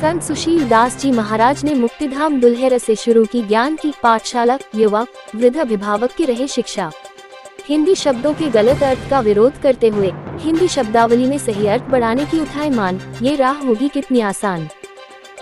संत सुशील दास जी महाराज ने मुक्तिधाम दुल्हेरा से शुरू की ज्ञान की पाठशाला। युवा वृद्ध अभिभावक की रहे शिक्षा। हिंदी शब्दों के गलत अर्थ का विरोध करते हुए हिंदी शब्दावली में सही अर्थ बढ़ाने की उठाए मांग, ये राह होगी कितनी आसान।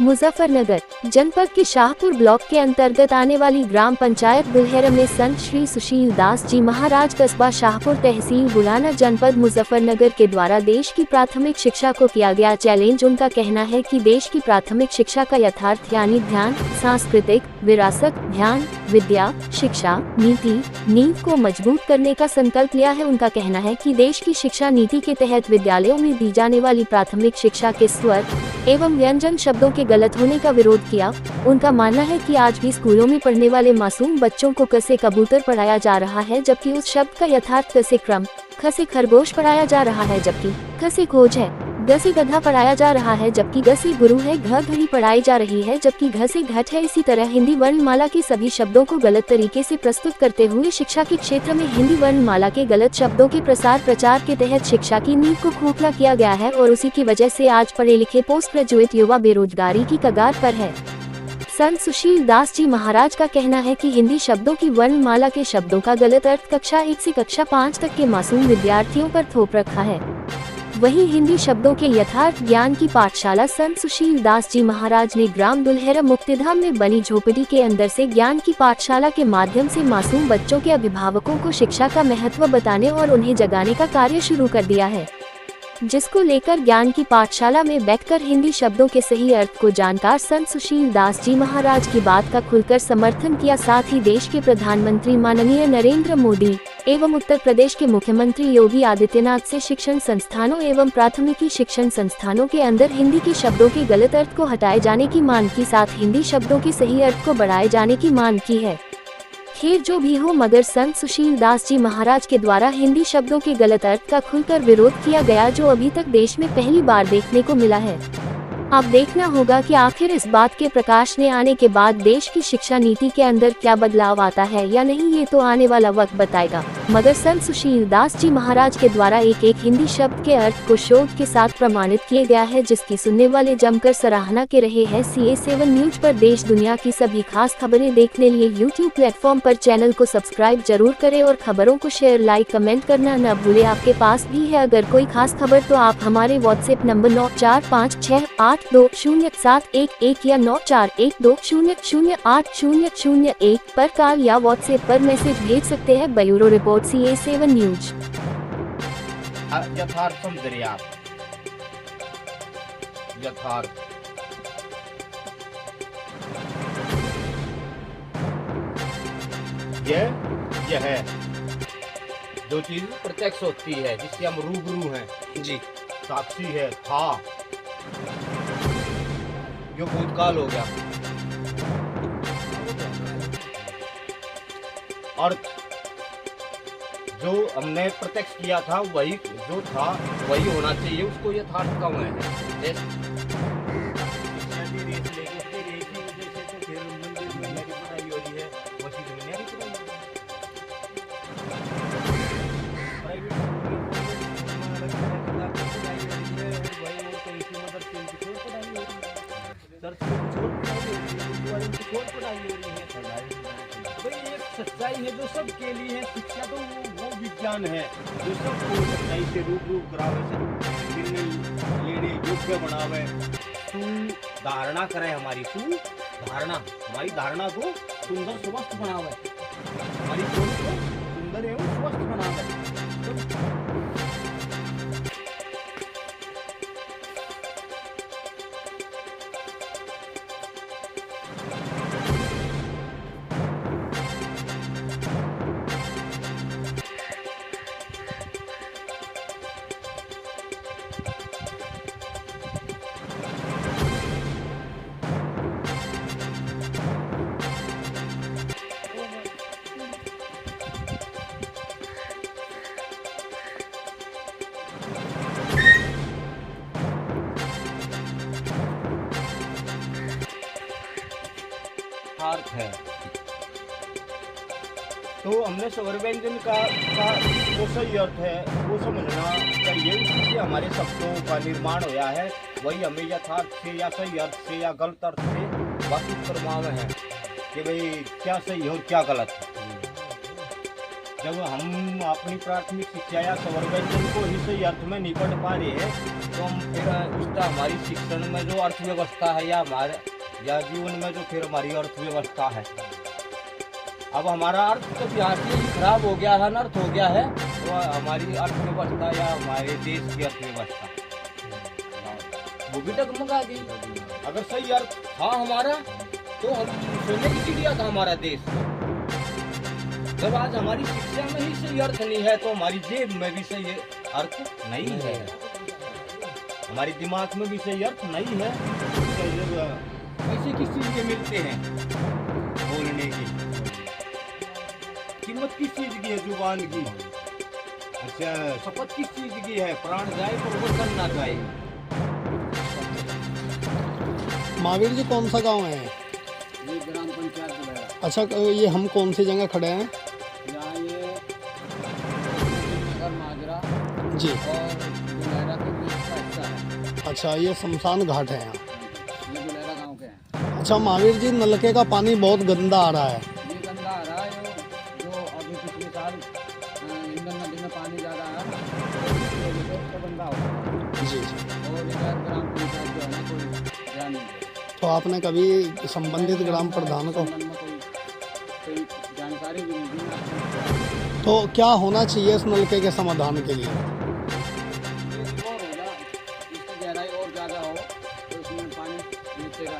मुजफ्फरनगर जनपद के शाहपुर ब्लॉक के अंतर्गत आने वाली ग्राम पंचायत दुल्हेरा में संत श्री सुशील दास जी महाराज कस्बा शाहपुर तहसील बुलाना जनपद मुजफ्फरनगर के द्वारा देश की प्राथमिक शिक्षा को किया गया चैलेंज। उनका कहना है कि देश की प्राथमिक शिक्षा का यथार्थ यानी ध्यान, सांस्कृतिक विरासत, ध्यान, विद्या, शिक्षा, नीति, नींव को मजबूत करने का संकल्प लिया है। उनका कहना है कि देश की शिक्षा नीति के तहत विद्यालयों में दी जाने वाली प्राथमिक शिक्षा के स्वर एवं व्यंजन शब्दों के गलत होने का विरोध किया। उनका मानना है कि आज भी स्कूलों में पढ़ने वाले मासूम बच्चों को क से कबूतर पढ़ाया जा रहा है, जबकि उस शब्द का यथार्थ क से क्रम, ख से खरगोश पढ़ाया जा रहा है, जबकि ग से खोज है, ग से गधा पढ़ाया जा रहा है, जबकि ग से गुरु है, घ घड़ी पढ़ाई जा रही है, जबकि घ से घट है। इसी तरह हिंदी वर्णमाला के सभी शब्दों को गलत तरीके से प्रस्तुत करते हुए शिक्षा के क्षेत्र में हिंदी वर्णमाला के गलत शब्दों के प्रसार प्रचार के तहत शिक्षा की नींव को खोखला किया गया है और उसी की वजह से आज पढ़े लिखे पोस्ट ग्रेजुएट युवा बेरोजगारी की कगार पर है। संत सुशील दास जी महाराज का कहना है कि हिंदी शब्दों की वर्णमाला के शब्दों का गलत अर्थ कक्षा 1 से कक्षा 5 तक के मासूम विद्यार्थियों पर थोप रखा है। वहीं हिंदी शब्दों के यथार्थ ज्ञान की पाठशाला संत सुशील दास जी महाराज ने ग्राम दुल्हेरा मुक्तिधाम में बनी झोपड़ी के अंदर से ज्ञान की पाठशाला के माध्यम से मासूम बच्चों के अभिभावकों को शिक्षा का महत्व बताने और उन्हें जगाने का कार्य शुरू कर दिया है, जिसको लेकर ज्ञान की पाठशाला में बैठकर हिंदी शब्दों के सही अर्थ को जानकार संत सुशील दास जी महाराज की बात का खुलकर समर्थन किया। साथ ही देश के प्रधानमंत्री माननीय नरेंद्र मोदी एवं उत्तर प्रदेश के मुख्यमंत्री योगी आदित्यनाथ से शिक्षण संस्थानों एवं प्राथमिकी शिक्षण संस्थानों के अंदर हिंदी के शब्दों के गलत अर्थ को हटाए जाने की मांग की, साथ हिंदी शब्दों के सही अर्थ को बढ़ाए जाने की मांग की है। खैर जो भी हो, मगर संत सुशील दास जी महाराज के द्वारा हिंदी शब्दों के गलत अर्थ का खुलकर विरोध किया गया, जो अभी तक देश में पहली बार देखने को मिला है। अब देखना होगा कि आखिर इस बात के प्रकाश में आने के बाद देश की शिक्षा नीति के अंदर क्या बदलाव आता है या नहीं, ये तो आने वाला वक्त बताएगा। मगर संत सुशील दास जी महाराज के द्वारा एक एक हिंदी शब्द के अर्थ को शोध के साथ प्रमाणित किया गया है, जिसकी सुनने वाले जमकर सराहना के रहे हैं। CA7 न्यूज पर देश दुनिया की सभी खास खबरें देखने लिए YouTube प्लेटफॉर्म पर चैनल को सब्सक्राइब जरूर करें और खबरों को शेयर, लाइक, कमेंट करना न भूले। आपके पास भी है अगर कोई खास खबर तो आप हमारे WhatsApp नंबर 9456820711 या 9412008001 पर कॉल या WhatsApp पर मैसेज भेज सकते हैं। Bureau report CA7 news. यथार्थ समझ आप यथार्थ यह है जो चीज प्रत्यक्ष होती है, जिससे हम रूबरू हैं जी, साक्षी है, था, जो भूतकाल हो गया। अर्थ जो हमने प्रत्यक्ष किया था वही जो था वही होना चाहिए, उसको यथार्थ कम है। सच्चाई है जो सबके लिए है, शिक्षा तो वो विज्ञान है जो सबको सच्चाई से रूबरू करावे, लेने योग्य बनावे। तू धारणा करे, हमारी धारणा को सुंदर स्वस्थ बनावे, हमारी सोच को सुंदर एवं स्वस्थ बनावे। अर्थ है तो हमने स्वर व्यंजन का जो सही अर्थ है वो समझना चाहिए। इससे हमारे शब्दों का निर्माण होया है। वही हमें यथार्थ से या सही अर्थ से या गलत अर्थ से वाकिफ करवावे हैं कि भाई क्या सही है और क्या गलत है। जब हम अपनी प्राथमिक शिक्षा या संवर्गन को ही सही अर्थ में नहीं पढ़ पा रहे हैं तो हम फिर उसका हमारी शिक्षण में जो अर्थव्यवस्था है या हमारे या जीवन में जो फिर हमारी अर्थव्यवस्था है, अब हमारा अर्थ तो यहाँ से ही खराब हो गया है, अनर्थ हो गया है, तो हमारी अर्थव्यवस्था या हमारे देश की अर्थव्यवस्था वो भी डगमगा गई। अगर सही अर्थ था हमारा तो हम सोने की चिड़िया था हमारा देश। जब आज हमारी शिक्षा में ही सही अर्थ नहीं है तो हमारी जेब में भी सही अर्थ नहीं है, हमारी दिमाग में भी सही अर्थ नहीं है। पैसे किस चीज के मिलते हैं? बोलने की कीमत किस चीज की है? जुबान की। अच्छा, शपथ किस चीज की है? प्राण जाए तो वचन ना जाए। महावीर जी कौन सा गांव है? ये ग्राम पंचायत दुलहेरा। अच्छा, ये हम कौन सी जगह खड़े हैं? यहाँ ये नगर माजरा जी, और दुलहेरा के बीच का हिस्सा है। अच्छा, ये शमशान घाट है यहाँ। ये दुलहेरा गांव के हैं। अच्छा महावीर जी, नलके का पानी बहुत गंदा आ रहा है। ये गंदा आ रहा है जो अभी पिछले साल इंदन नदी में पानी ज़्यादा आया ना, तो उसका गंदा हो रहा जी जी। है। और इधर ग्राम पंचायत जो है ना कोई ध्यान नहीं दे। तो आपने कभी संबंधित ग्राम प्रधान को संबंध में कोई जानकारी भी नहीं दी ना। तो क्या होना चाहिए इस नलके के समाधान के लिए? ये और हो जाए, इसकी गहराई और ज़्यादा हो तो इसमें पानी नीचे का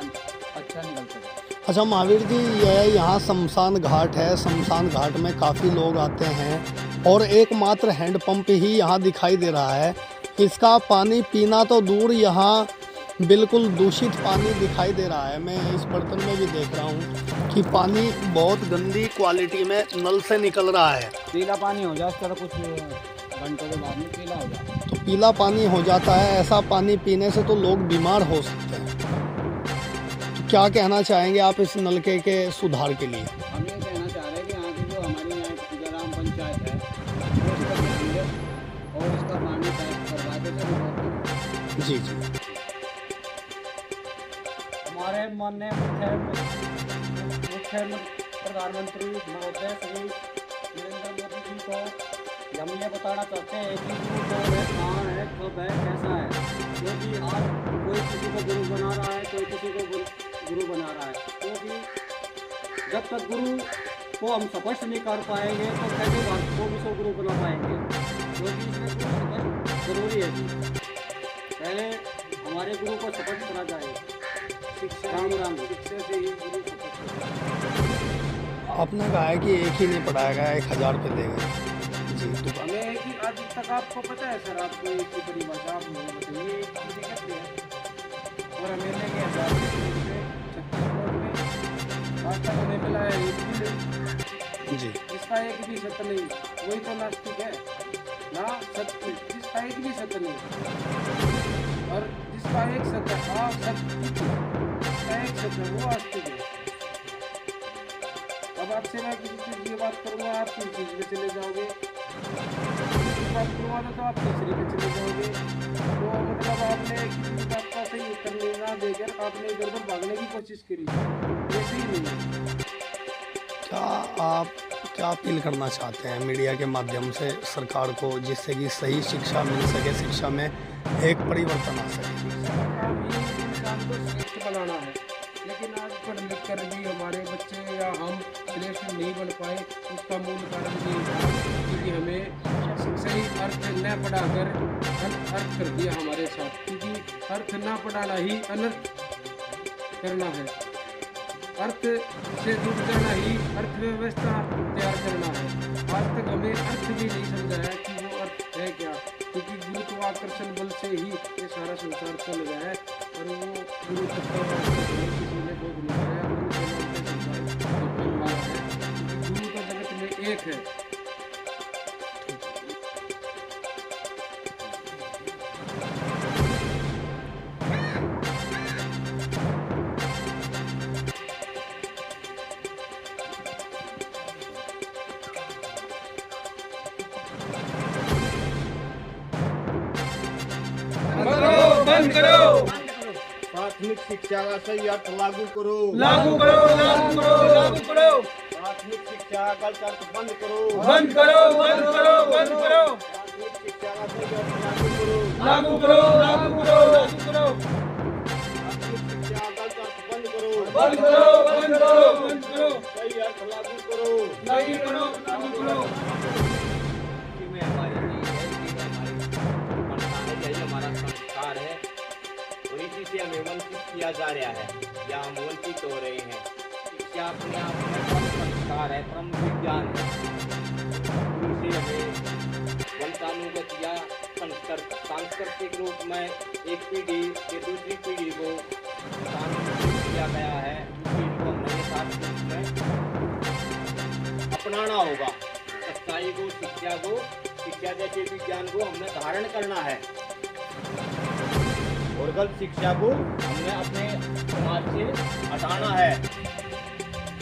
अच्छा निकल सके। अच्छा महावीर जी, यह यहाँ शमशान घाट है। शमशान घाट में काफ़ी लोग आते हैं और एकमात्र हैंडपंप ही यहाँ दिखाई दे रहा है। इसका पानी पीना तो दूर, यहाँ बिल्कुल दूषित पानी दिखाई दे रहा है। मैं इस बर्तन में भी देख रहा हूँ कि पानी बहुत गंदी क्वालिटी में नल से निकल रहा है। पीला पानी हो जाए, इस तरह कुछ घंटों के बाद में पीला हो जाए। तो पीला पानी हो जाता है। ऐसा पानी पीने से तो लोग बीमार हो सकते हैं। तो क्या कहना चाहेंगे आप इस नलके के सुधार के लिए? हम ये कहना चाह रहे हैं कि यहाँ की जो हमारी यहाँ ग्राम पंचायत है वो इसका ध्यान दे और इसका पानी पैक करवा के सब। जी जी। हमारे माननीय मुख्य प्रधानमंत्री महोदय श्री नरेंद्र मोदी जी को हम ये बताना चाहते हैं कि गुरु कौन है, कहाँ है, कब है, कैसा है। क्योंकि आज कोई किसी को गुरु बना रहा है, कोई किसी को गुरु बना रहा है। क्योंकि जब तक गुरु को हम स्पष्ट नहीं कर पाएंगे तो कैसे भारत को भी गुरु बना पाएंगे? क्योंकि इसमें गुरु स्पष्ट जरूरी है जी। पहले हमारे गुरु को स्पष्ट करा जाए। राम शिक्षा से ही गुरु आपने कहा है कि एक ही नहीं पढ़ाया गया, 1000 रुपये ले गए जी। तो हमें कि आज तक आपको पता है सर, आपको एक की परिभाषा आप मुझे बताइए किसे कहते हैं। और हमें ले गया 1000 रुपये छत्तीसगढ़ में, आज तक हमें मिला है 1 भी जी। जिसका एक भी सत्य नहीं, वही तो नास्तिक है ना। सत्य जिसका एक भी सत्य नहीं और जिसका एक सत्य एक सत्य वो आस्तिक है। अब आपसे मैं किसी चीज़ की बात करूँगा, आप किसी चीज़ में चले जाओगे, बात करूँगा तो आप तीसरी में चले जाओगे। तो मतलब आपने किसी भी बात का सही उत्तर ना देकर आपने इधर उधर भागने की कोशिश करी, ये सही नहीं है। क्या आप क्या अपील करना चाहते हैं मीडिया के माध्यम से सरकार को, जिससे कि सही शिक्षा मिल सके, शिक्षा में एक परिवर्तन आ सके? इंसान को श्रेष्ठ बनाना है, लेकिन आज पढ़ लिख कर भी हमारे बच्चे या हम श्रेष्ठ नहीं बन पाए। उसका मूल कारण ये था क्योंकि हमें सही अर्थ न पढ़ाकर अनर्थ कर दिया हमारे साथ। क्योंकि अर्थ न पढ़ाना ही अनर्थ करना है, अर्थ से जुड़ जाना ही अर्थव्यवस्था तैयार करना है। आज तक हमें अर्थ भी नहीं समझाया कि वो अर्थ है क्या। क्योंकि गुरुत्वाकर्षण बल से ही ये सारा संसार चल रहा है और वो गुरु तत्व किसी ने बोध नहीं कराया। गुरु के नाम पे संसार बन रहा है। गुरु तो जगत में एक है। बंद करो। प्राथमिक शिक्षा का सही अर्थ लागू करो। लागू करो, लागू करो, लागू करो। प्राथमिक शिक्षा का गलत अर्थ बंद करो। बंद करो, बंद करो, बंद करो। प्राथमिक शिक्षा का सही अर्थ लागू करो। लागू करो, लागू करो, लागू करो। प्राथमिक शिक्षा का गलत अर्थ बंद करो। बंद करो, बंद करो, बंद करो। सही अर्थ लागू करो। लागू करो, लागू करो। इसी में हमारी नींव है, इसी में हमारी परंपरा है, यही हमारा संस्कार है और इसी से हमें वंचित किया जा रहा है या हम वंचित हो रहे हैं। शिक्षा अपने आप में परम संस्कार है, परम विज्ञान है। गुरु से हमें वंशानुगत या सांस्कृतिक रूप में एक पीढ़ी से दूसरी पीढ़ी को स्थानांतरित किया गया है। उस चीज को हमने यथार्थ रूप में अपनाना होगा। सच्चाई को, शिक्षा जैसे विज्ञान को हमने धारण करना है और गलत शिक्षा को हमने अपने समाज से हटाना है।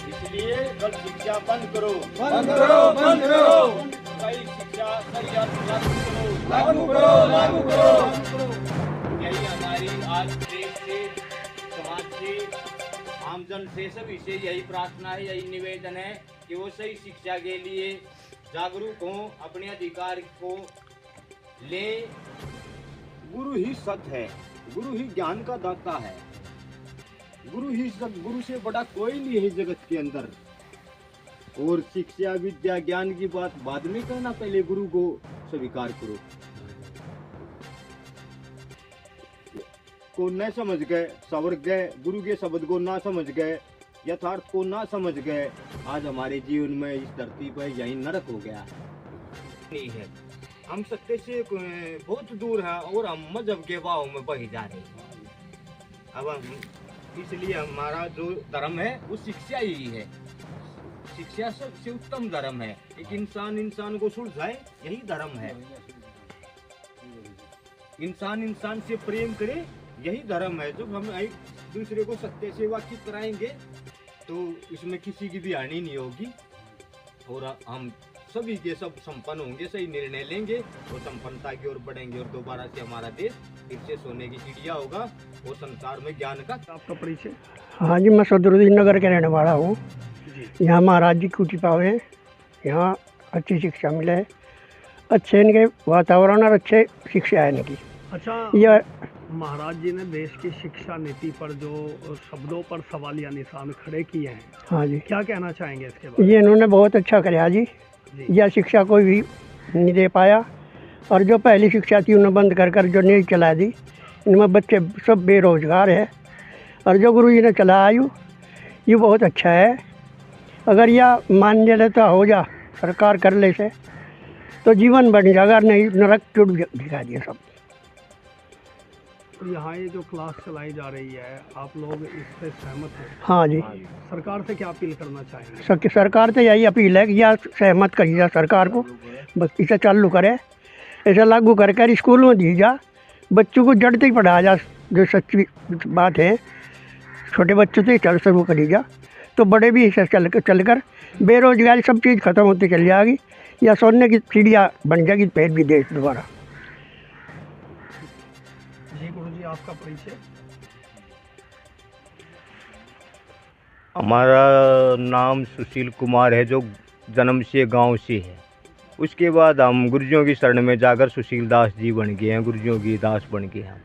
इसलिए गलत शिक्षा बंद करो। बंद करो, बंद करो। सही शिक्षा, सही अर्थ लागू करो। लागू करो, लागू करो। यही हमारी आज देश से, समाज से, आमजन से, सभी से यही प्रार्थना है, यही निवेदन है कि वो सही शिक्षा के लिए जागरूक हों, अपने अधिकार को ले। गुरु ही सत्य है, गुरु ही ज्ञान का दाता है, गुरु ही सब, गुरु से बड़ा कोई नहीं है जगत के अंदर। और शिक्षा, विद्या, ज्ञान की बात बाद में करना, पहले गुरु को स्वीकार करो। को न समझ गए, सवर गए, गुरु के शब्द को ना समझ गए, यथार्थ को ना समझ गए, आज हमारे जीवन में इस धरती पर यही नरक हो गया नहीं है। हम सत्य से बहुत दूर हैं और हम मजहब के बाहों में बह जा रहे हैं। अब हम इसलिए हमारा जो धर्म है वो शिक्षा ही है। शिक्षा सबसे उत्तम धर्म है। एक इंसान को सुलझाए, यही धर्म है। इंसान से प्रेम करे, यही धर्म है। जब हम एक दूसरे को सत्य से वाकिफ कराएंगे तो इसमें किसी की भी हानि नहीं होगी और हम सभी के सब संपन्न होंगे, सही निर्णय लेंगे और संपन्नता की ओर बढ़ेंगे और दोबारा से हमारा देश फिर से सोने की चिड़िया होगा और संसार में ज्ञान का। आपका परिचय? हाँ जी, मैं सदरुद्दीन नगर के रहने वाला हूँ। यहाँ महाराज जी कुटी पावे, यहाँ अच्छी शिक्षा मिले, अच्छे इनके वातावरण और अच्छे शिक्षा है इनकी। अच्छा, यह महाराज जी ने देश की शिक्षा नीति पर जो शब्दों पर सवालिया निशान खड़े किए हैं, हाँ जी, क्या कहना चाहेंगे इसके बारे ये इन्होंने बहुत अच्छा कराया जी। यह शिक्षा कोई भी नहीं दे पाया और जो पहली शिक्षा थी उन्हें बंद कर कर जो नहीं चला दी, इनमें बच्चे सब बेरोजगार है। और जो गुरु जी ने चलाया ये बहुत अच्छा है। अगर यह मान लेता हो जा, सरकार कर ले से तो जीवन बन जाएगा, नहीं नरक टूट दिखा दिया सब। तो यहाँ ये जो क्लास चलाई जा रही है, आप लोग इससे सहमत हैं? हाँ जी, सरकार से क्या अपील करना चाहेंगे? सरकार से यही अपील है कि यह सहमत करी जा सरकार को, बस इसे चालू करे, इसे लागू कर कर स्कूल में दी जा, बच्चों को जड़ से ही पढ़ाया जा। जो सच्ची बात है, छोटे बच्चों से चल शुरू करी जा तो बड़े भी इसे चलकर बेरोजगारी सब चीज़ खत्म होती चली जाएगी या सोने की चिड़िया बन जाएगी फिर भी देश दोबारा। जी गुरुजी, आपका परिचय? हमारा नाम सुशील कुमार है, जो जन्म से गांव से है। उसके बाद हम गुरुजियों की शरण में जाकर सुशील दास जी बन गए हैं, गुरुजियों की दास बन गए हैं।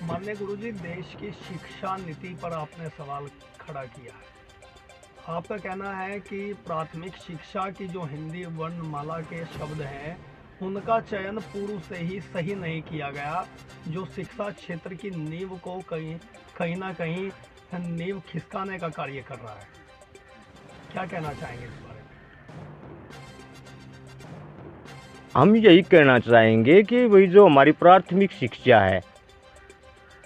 माननीय गुरुजी, देश की शिक्षा नीति पर आपने सवाल खड़ा किया है। आपका कहना है कि प्राथमिक शिक्षा की जो हिंदी वर्णमाला के शब्द हैं उनका चयन पूर्व से ही सही नहीं किया गया, जो शिक्षा क्षेत्र की नींव को कहीं ना कहीं नींव खिसकाने का कार्य कर रहा है। क्या कहना चाहेंगे इस बारे में? हम यही कहना चाहेंगे कि वही जो हमारी प्राथमिक शिक्षा है,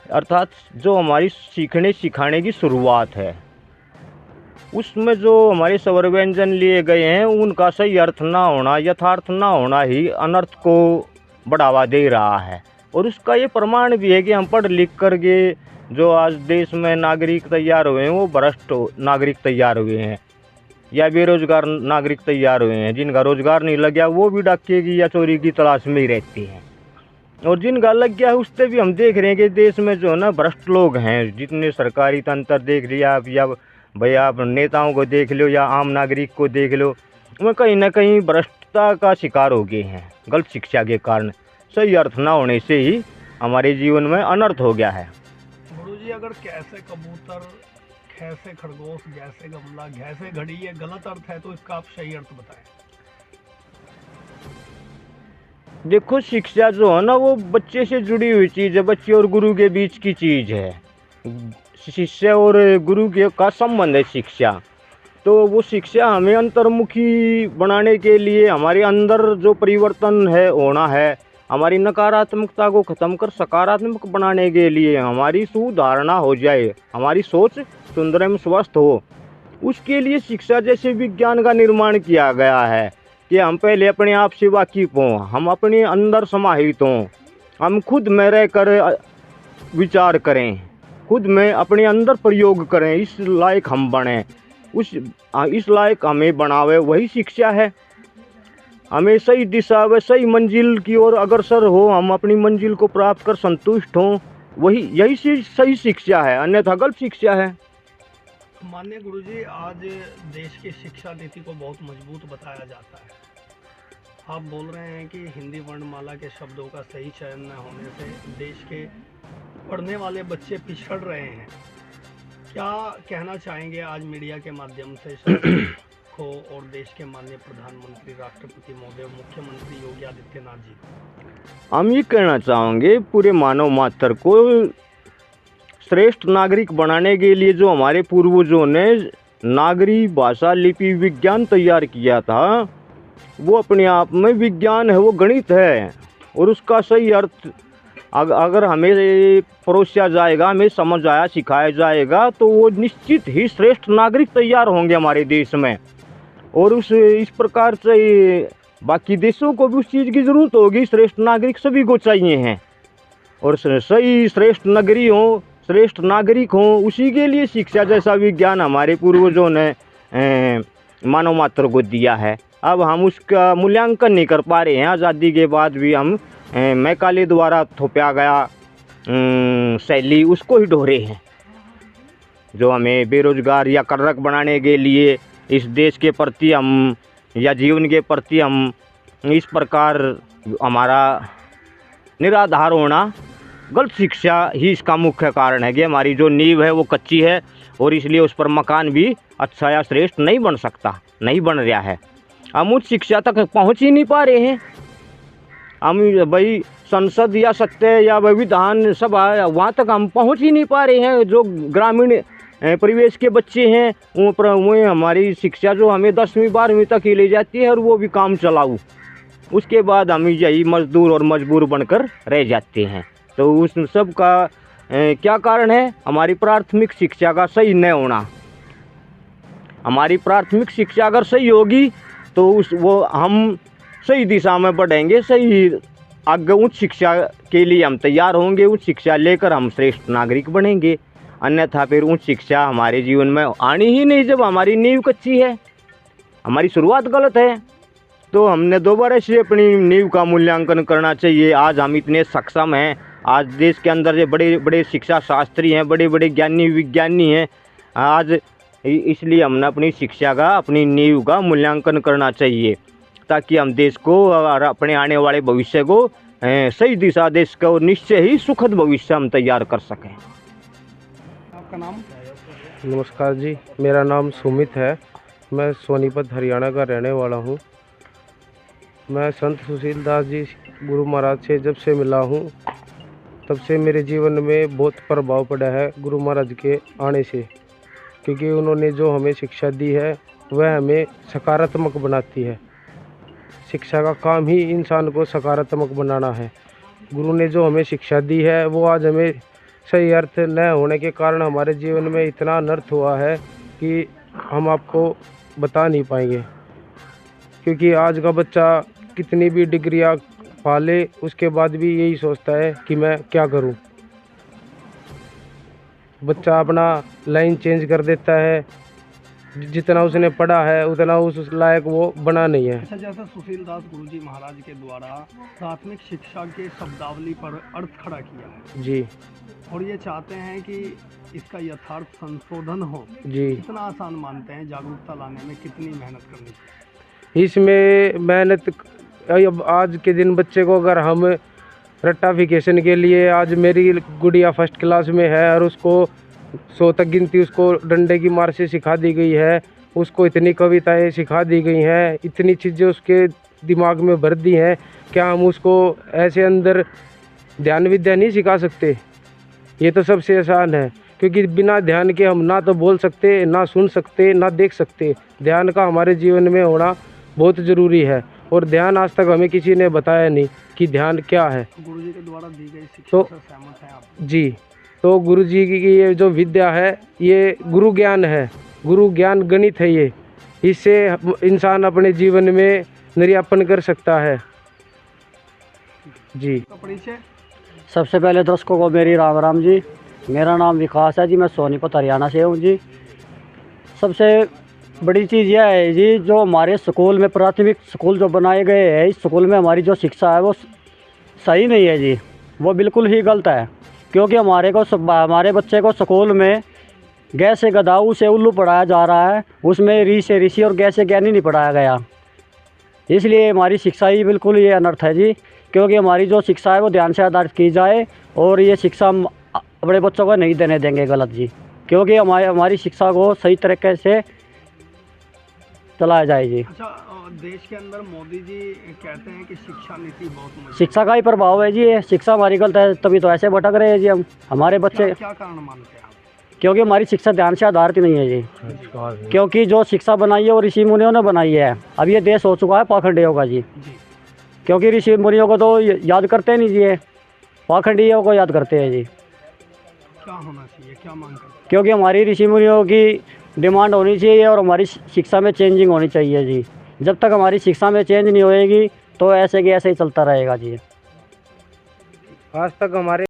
अर्थात जो हमारी सीखने सिखाने की शुरुआत है, उसमें जो हमारे स्वर व्यंजन लिए गए हैं उनका सही अर्थ ना होना, यथार्थ ना होना ही अनर्थ को बढ़ावा दे रहा है। और उसका ये प्रमाण भी है कि हम पढ़ लिख करके जो आज देश में नागरिक तैयार हुए हैं वो भ्रष्ट नागरिक तैयार हुए हैं या बेरोजगार नागरिक तैयार हुए हैं। जिनका रोजगार नहीं लग गया वो भी डाके की या चोरी की तलाश में ही रहते हैं। और जिन गलत गया है उससे भी हम देख रहे हैं कि देश में जो है ना भ्रष्ट लोग हैं, जितने सरकारी तंत्र देख लिया आप, या भाई आप नेताओं को देख लो या आम नागरिक को देख लो, वो कहीं ना कहीं भ्रष्टता का शिकार हो गए हैं गलत शिक्षा के कारण। सही अर्थ ना होने से ही हमारे जीवन में अनर्थ हो गया है। गुरुजी, अगर कैसे कबूतर, खैसे खरगोश, गैसे गमला, घैसे घड़ी ये गलत अर्थ है तो इसका आप सही अर्थ बताएं। देखो, शिक्षा जो है ना वो बच्चे से जुड़ी हुई चीज़ है, बच्चे और गुरु के बीच की चीज़ है। शिष्य और गुरु के का संबंध है शिक्षा। तो वो शिक्षा हमें अंतर्मुखी बनाने के लिए, हमारे अंदर जो परिवर्तन है होना है, हमारी नकारात्मकता को ख़त्म कर सकारात्मक बनाने के लिए, हमारी सुधारणा हो जाए, हमारी सोच सुंदर एवं स्वस्थ हो, उसके लिए शिक्षा जैसे विज्ञान का निर्माण किया गया है कि हम पहले अपने आप से वाकिफ हों, हम अपने अंदर समाहित हों, हम खुद में रहकर विचार करें, खुद में अपने अंदर प्रयोग करें, इस लायक हम बने, इस लायक हमें बनावे, वही शिक्षा है। हमें सही दिशा व सही मंजिल की ओर अग्रसर हो, हम अपनी मंजिल को प्राप्त कर संतुष्ट हों, यही सही शिक्षा है, अन्यथा गलत शिक्षा है। माननीय गुरुजी, आज देश की शिक्षा नीति को बहुत मजबूत बताया जाता है। आप बोल रहे हैं कि हिंदी वर्णमाला के शब्दों का सही चयन न होने से देश के पढ़ने वाले बच्चे पिछड़ रहे हैं। क्या कहना चाहेंगे आज मीडिया के माध्यम से सरकार को और देश के माननीय प्रधानमंत्री, राष्ट्रपति महोदय, मुख्यमंत्री योगी आदित्यनाथ जी को? हम ये कहना चाहेंगे पूरे मानव मात्र को श्रेष्ठ नागरिक बनाने के लिए जो हमारे पूर्वजों ने नागरी भाषा लिपि विज्ञान तैयार किया था, वो अपने आप में विज्ञान है, वो गणित है, और उसका सही अर्थ अगर हमें परोसा जाएगा, हमें समझ आया, सिखाया जाएगा, तो वो निश्चित ही श्रेष्ठ नागरिक तैयार होंगे हमारे देश में। और इस प्रकार से बाकी देशों को भी उस चीज़ की ज़रूरत होगी। श्रेष्ठ नागरिक सभी को चाहिए हैं, और सही श्रेष्ठ नगरी हो, श्रेष्ठ नागरिक हो, उसी के लिए शिक्षा जैसा विज्ञान हमारे पूर्वजों ने मानव मात्र को दिया है। अब हम उसका मूल्यांकन नहीं कर पा रहे हैं। आज़ादी के बाद भी हम मैकाले द्वारा थोपा गया शैली उसको ही दोहरे हैं, जो हमें बेरोजगार या कर्रक बनाने के लिए इस देश के प्रति हम या जीवन के प्रति हम इस प्रकार हमारा निराधार होना, गलत शिक्षा ही इसका मुख्य कारण है कि हमारी जो नींव है वो कच्ची है, और इसलिए उस पर मकान भी अच्छा या श्रेष्ठ नहीं बन सकता, नहीं बन रहा है। हम उच्च शिक्षा तक पहुंच ही नहीं पा रहे हैं। हम भाई संसद या सत्य या विधान सभा, वहाँ तक हम पहुंच ही नहीं पा रहे हैं। जो ग्रामीण परिवेश के बच्चे हैं वो हमारी शिक्षा जो हमें 10वीं 12वीं तक ही ले जाती है, और वो भी काम चलाऊ, उसके बाद हम यही मजदूर और मजबूर बनकर रह जाते हैं। तो उस सब का क्या कारण है? हमारी प्राथमिक शिक्षा का सही न होना। हमारी प्राथमिक शिक्षा अगर सही होगी तो वो हम सही दिशा में बढ़ेंगे, सही आगे उच्च शिक्षा के लिए हम तैयार होंगे, उच्च शिक्षा लेकर हम श्रेष्ठ नागरिक बनेंगे। अन्यथा फिर उच्च शिक्षा हमारे जीवन में आनी ही नहीं जब हमारी नींव कच्ची है, हमारी शुरुआत गलत है। तो हमने दोबारा से अपनी नींव का मूल्यांकन करना चाहिए। आज हम इतने सक्षम हैं, आज देश के अंदर जो बड़े बड़े शिक्षा शास्त्री हैं, बड़े बड़े ज्ञानी विज्ञानी हैं, आज इसलिए हमने अपनी शिक्षा का, अपनी नींव का मूल्यांकन करना चाहिए, ताकि हम देश को और अपने आने वाले भविष्य को सही दिशा, देश को निश्चय ही सुखद भविष्य हम तैयार कर सकें। आपका नाम? नमस्कार जी, मेरा नाम सुमित है। मैं सोनीपत हरियाणा का रहने वाला हूँ। मैं संत सुशील दास जी गुरु महाराज से जब से मिला हूँ, तब से मेरे जीवन में बहुत प्रभाव पड़ा है गुरु महाराज के आने से, क्योंकि उन्होंने जो हमें शिक्षा दी है वह हमें सकारात्मक बनाती है। शिक्षा का काम ही इंसान को सकारात्मक बनाना है। गुरु ने जो हमें शिक्षा दी है वो आज हमें सही अर्थ न होने के कारण हमारे जीवन में इतना अनर्थ हुआ है कि हम आपको बता नहीं पाएंगे। क्योंकि आज का बच्चा कितनी भी डिग्रियां पा ले, उसके बाद भी यही सोचता है कि मैं क्या करूं। बच्चा अपना लाइन चेंज कर देता है, जितना उसने पढ़ा है उतना उस लायक वो बना नहीं है। अच्छा, जैसे सुशील दास गुरुजी महाराज के द्वारा प्राथमिक शिक्षा के शब्दावली पर अर्थ खड़ा किया है जी और ये चाहते हैं कि इसका यथार्थ संशोधन हो, जी। कितना आसान मानते हैं? जागरूकता लाने में कितनी मेहनत करनी चाहिए? इसमें मेहनत अब आज के दिन बच्चे को अगर हम रट्टाफिकेशन के लिए, आज मेरी गुड़िया फर्स्ट क्लास में है और उसको 100 तक गिनती उसको डंडे की मार से सिखा दी गई है, उसको इतनी कविताएं सिखा दी गई हैं, इतनी चीज़ें उसके दिमाग में भर दी हैं, क्या हम उसको ऐसे अंदर ध्यान विद्या नहीं सिखा सकते? ये तो सबसे आसान है, क्योंकि बिना ध्यान के हम ना तो बोल सकते, ना सुन सकते, ना देख सकते। ध्यान का हमारे जीवन में होना बहुत ज़रूरी है और ध्यान आज तक हमें किसी ने बताया नहीं कि ध्यान क्या है। गुरुजी के द्वारा दी गई शिक्षा तो से सहमत हैं आप? जी, तो गुरुजी की ये जो विद्या है ये गुरु ज्ञान है, गुरु ज्ञान गणित है। ये इससे इंसान अपने जीवन में निर्यापन कर सकता है। जी। तो परिचय? सबसे पहले दर्शकों को मेरी राम राम जी। मेरा नाम विकास है जी, मैं सोनीपत हरियाणा से हूँ जी। सबसे बड़ी चीज़ यह है जी, जो हमारे स्कूल में प्राथमिक स्कूल जो बनाए गए हैं, इस स्कूल में हमारी जो शिक्षा है वो सही नहीं है जी, वो बिल्कुल ही गलत है। क्योंकि हमारे बच्चे को स्कूल में गै से गदाऊ से उल्लू पढ़ाया जा रहा है, उसमें री से ऋषि और गै से ज्ञानी नहीं पढ़ाया गया। इसलिए हमारी शिक्षा ही बिल्कुल ये अनर्थ है जी। क्योंकि हमारी जो शिक्षा है वो ध्यान से आधारित की जाए और ये शिक्षा हम अपने बच्चों को नहीं देने देंगे गलत जी। क्योंकि हमारी शिक्षा को सही तरीके से चलाया जाए जी। अच्छा, देश के अंदर मोदी जी कहते हैं कि शिक्षा नीति बहुत मजबूत शिक्षा का ही प्रभाव है जी, ये शिक्षा हमारी गलत है, तभी तो ऐसे भटक रहे हैं जी हम हमारे बच्चे। क्या कारण मानते हैं आप? क्योंकि हमारी शिक्षा ध्यान से आधारित नहीं है जी। क्योंकि जो शिक्षा बनाई है वो ऋषि मुनियों ने बनाई है। अब ये देश हो चुका है पाखंडियों का जी। क्योंकि ऋषि मुनियों को तो याद करते नहीं जी, पाखंडियों को याद करते हैं जी। क्या होना चाहिए, क्या मांग करते हैं? क्योंकि हमारी ऋषि मुनियों की डिमांड होनी चाहिए और हमारी शिक्षा में चेंजिंग होनी चाहिए जी। जब तक हमारी शिक्षा में चेंज नहीं होएगी तो ऐसे कि ऐसे ही चलता रहेगा जी। आज तक हमारे